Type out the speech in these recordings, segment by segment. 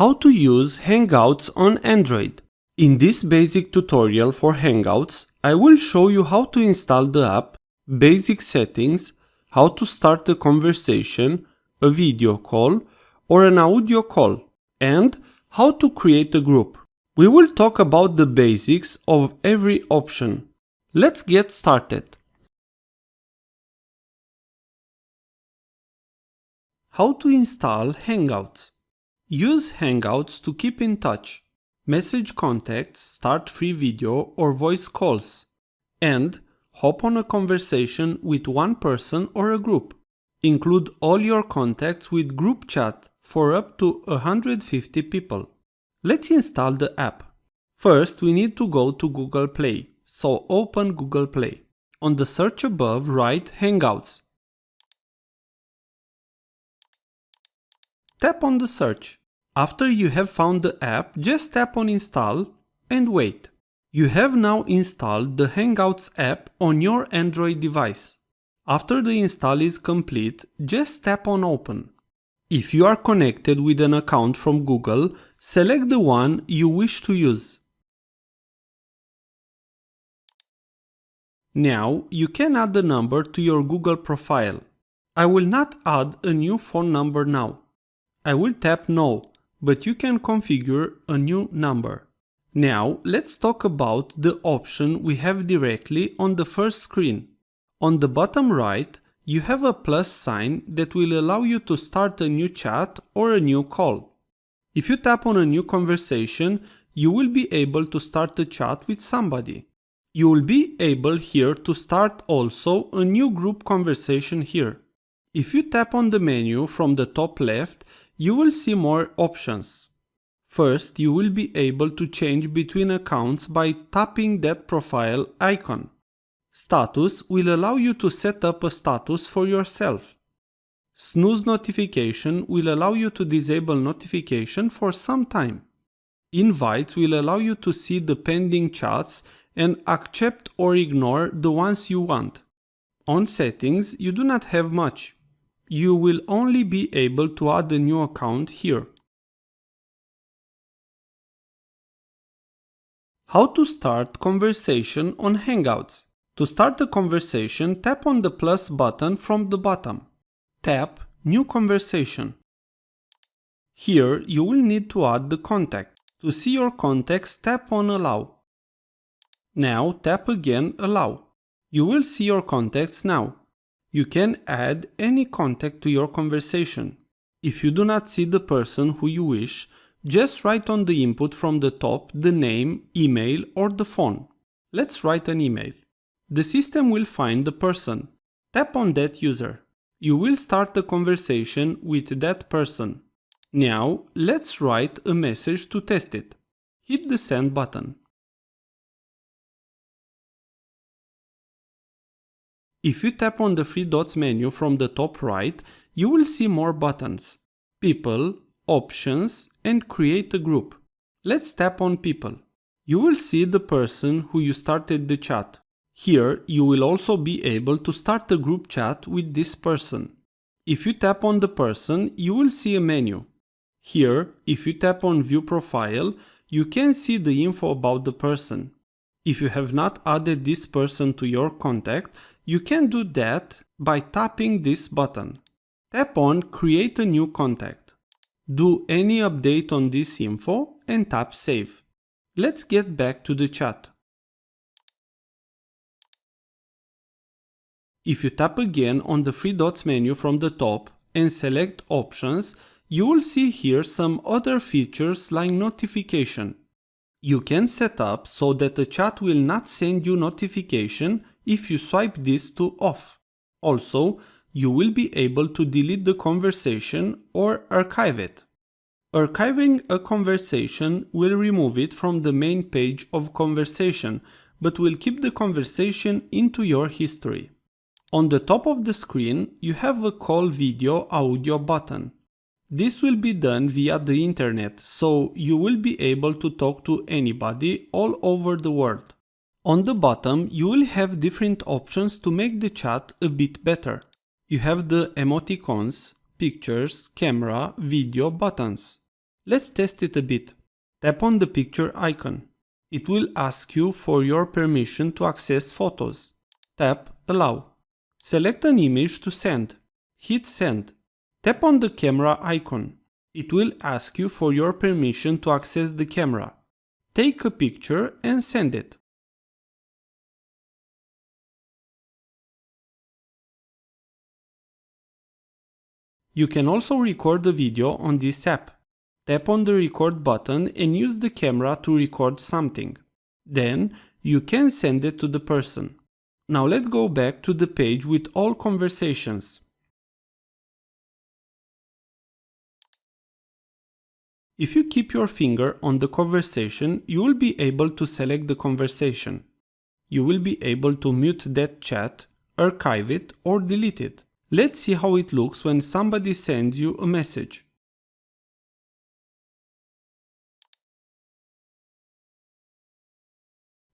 How to use Hangouts on Android. In this basic tutorial for Hangouts, I will show you how to install the app, basic settings, how to start a conversation, a video call, or an audio call, and how to create a group. We will talk about the basics of every option. Let's get started. How to install Hangouts. Use Hangouts to keep in touch, message contacts, start free video or voice calls, and hop on a conversation with one person or a group. Include all your contacts with group chat for up to 150 people. Let's install the app. First, we need to go to Google Play, so open Google Play. On the search above, write Hangouts. Tap on the search. After you have found the app, just tap on Install and wait. You have now installed the Hangouts app on your Android device. After the install is complete, just tap on Open. If you are connected with an account from Google, select the one you wish to use. Now you can add a number to your Google profile. I will not add a new phone number now. I will tap No, but you can configure a new number. Now let's talk about the option we have directly on the first screen. On the bottom right, you have a plus sign that will allow you to start a new chat or a new call. If you tap on a new conversation, you will be able to start a chat with somebody. You will be able here to start also a new group conversation here. If you tap on the menu from the top left, you will see more options. First, you will be able to change between accounts by tapping that profile icon. Status will allow you to set up a status for yourself. Snooze notification will allow you to disable notification for some time. Invites will allow you to see the pending chats and accept or ignore the ones you want. On settings, you do not have much. You will only be able to add a new account here. How to start conversation on Hangouts. To start a conversation, tap on the plus button from the bottom. Tap New Conversation. Here you will need to add the contact. To see your contacts, tap on Allow. Now tap again Allow. You will see your contacts now. You can add any contact to your conversation. If you do not see the person who you wish, just write on the input from the top the name, email or the phone. Let's write an email. The system will find the person. Tap on that user. You will start a conversation with that person. Now let's write a message to test it. Hit the send button. If you tap on the three dots menu from the top right, you will see more buttons: People, Options, and Create a Group. Let's tap on People. You will see the person who you started the chat. Here, you will also be able to start a group chat with this person. If you tap on the person, you will see a menu. Here, if you tap on View Profile, you can see the info about the person. If you have not added this person to your contact, you can do that by tapping this button. Tap on Create a new contact. Do any update on this info and tap Save. Let's get back to the chat. If you tap again on the three dots menu from the top and select Options, you will see here some other features like notification. You can set up so that the chat will not send you notification if you swipe this to off. Also, you will be able to delete the conversation or archive it. Archiving a conversation will remove it from the main page of conversation, but will keep the conversation into your history. On the top of the screen, you have a Call Video Audio button. This will be done via the internet, so you will be able to talk to anybody all over the world. On the bottom, you will have different options to make the chat a bit better. You have the emoticons, pictures, camera, video buttons. Let's test it a bit. Tap on the picture icon. It will ask you for your permission to access photos. Tap Allow. Select an image to send. Hit Send. Tap on the camera icon. It will ask you for your permission to access the camera. Take a picture and send it. You can also record a video on this app. Tap on the record button and use the camera to record something. Then you can send it to the person. Now let's go back to the page with all conversations. If you keep your finger on the conversation, you will be able to select the conversation. You will be able to mute that chat, archive it, or delete it. Let's see how it looks when somebody sends you a message.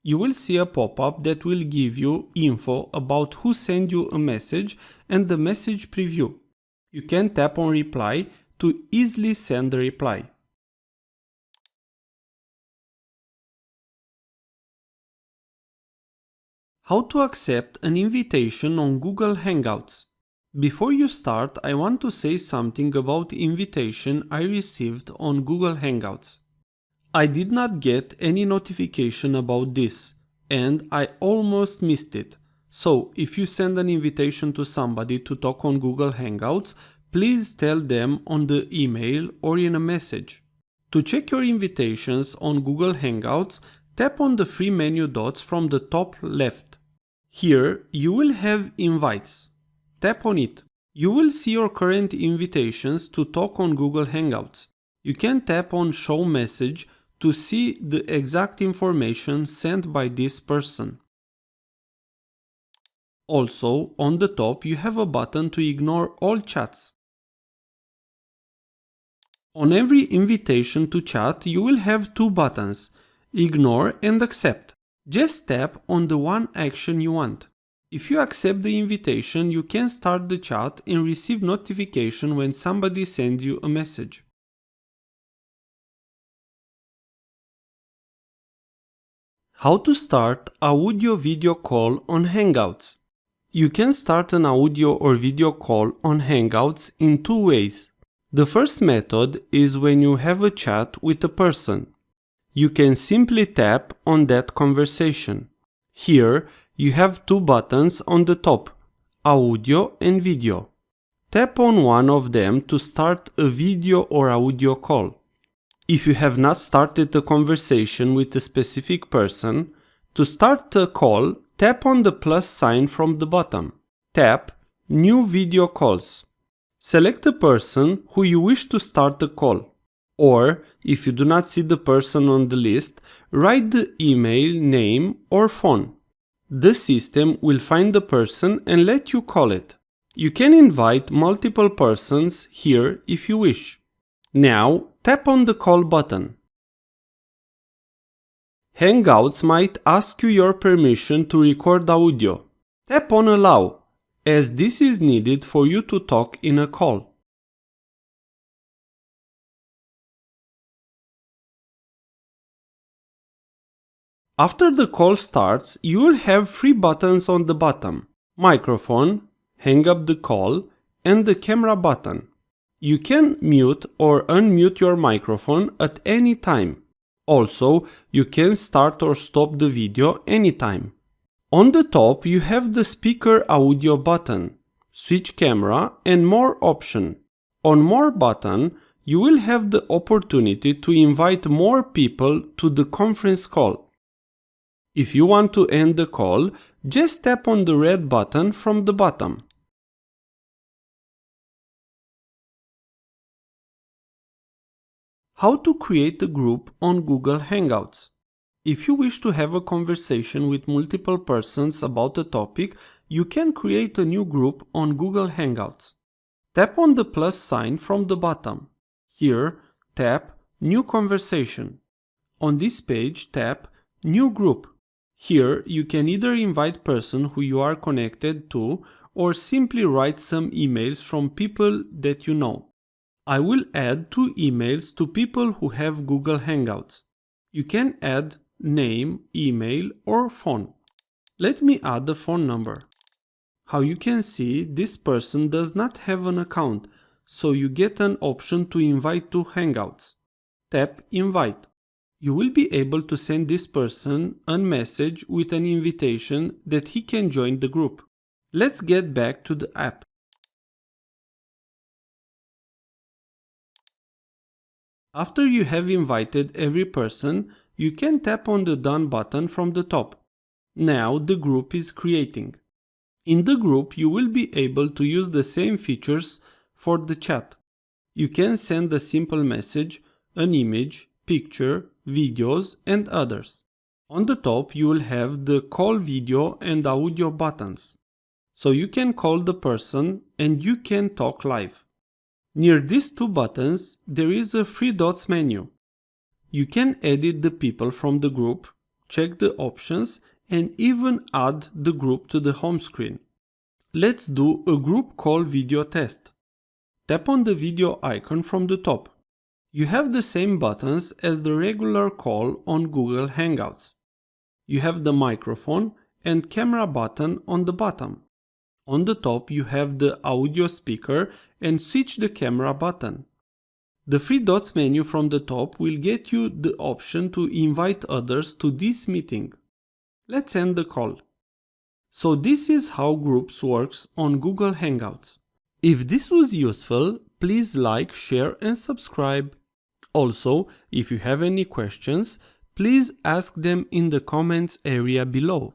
You will see a pop-up that will give you info about who sent you a message and the message preview. You can tap on reply to easily send the reply. How to accept an invitation on Google Hangouts. Before you start, I want to say something about the invitation I received on Google Hangouts. I did not get any notification about this, and I almost missed it. So, if you send an invitation to somebody to talk on Google Hangouts, please tell them on the email or in a message. To check your invitations on Google Hangouts, tap on the three menu dots from the top left. Here, you will have invites. Tap on it. You will see your current invitations to talk on Google Hangouts. You can tap on Show Message to see the exact information sent by this person. Also, on the top you have a button to ignore all chats. On every invitation to chat, you will have two buttons, Ignore and Accept. Just tap on the one action you want. If you accept the invitation, you can start the chat and receive notification when somebody sends you a message. How to start an audio-video call on Hangouts. You can start an audio or video call on Hangouts in two ways. The first method is when you have a chat with a person. You can simply tap on that conversation. Here, you have two buttons on the top, Audio and Video. Tap on one of them to start a video or audio call. If you have not started a conversation with a specific person, to start a call, tap on the plus sign from the bottom. Tap New Video Calls. Select a person who you wish to start a call. Or, if you do not see the person on the list, write the email, name or phone. The system will find the person and let you call it. You can invite multiple persons here if you wish. Now, tap on the call button. Hangouts might ask you your permission to record audio. Tap on Allow, as this is needed for you to talk in a call. After the call starts, you will have three buttons on the bottom: microphone, hang up the call, and the camera button. You can mute or unmute your microphone at any time. Also, you can start or stop the video anytime. On the top, you have the speaker audio button, switch camera, and more option. On more button, you will have the opportunity to invite more people to the conference call. If you want to end the call, just tap on the red button from the bottom. How to create a group on Google Hangouts. If you wish to have a conversation with multiple persons about a topic, you can create a new group on Google Hangouts. Tap on the plus sign from the bottom. Here, tap New Conversation. On this page, tap New Group. Here, you can either invite person who you are connected to or simply write some emails from people that you know. I will add 2 emails to people who have Google Hangouts. You can add name, email, or phone. Let me add a phone number. How you can see, this person does not have an account, so you get an option to invite to Hangouts. Tap Invite. You will be able to send this person a message with an invitation that he can join the group. Let's get back to the app. After you have invited every person, you can tap on the Done button from the top. Now the group is creating. In the group, you will be able to use the same features for the chat. You can send a simple message, an image, picture, videos, and others. On the top, you will have the call video and audio buttons. So you can call the person and you can talk live. Near these 2 buttons, there is a 3 dots menu. You can edit the people from the group, check the options, and even add the group to the home screen. Let's do a group call video test. Tap on the video icon from the top. You have the same buttons as the regular call on Google Hangouts. You have the microphone and camera button on the bottom. On the top you have the audio speaker and switch the camera button. The 3 dots menu from the top will get you the option to invite others to this meeting. Let's end the call. So this is how Groups works on Google Hangouts. If this was useful, please like, share and subscribe. Also, if you have any questions, please ask them in the comments area below.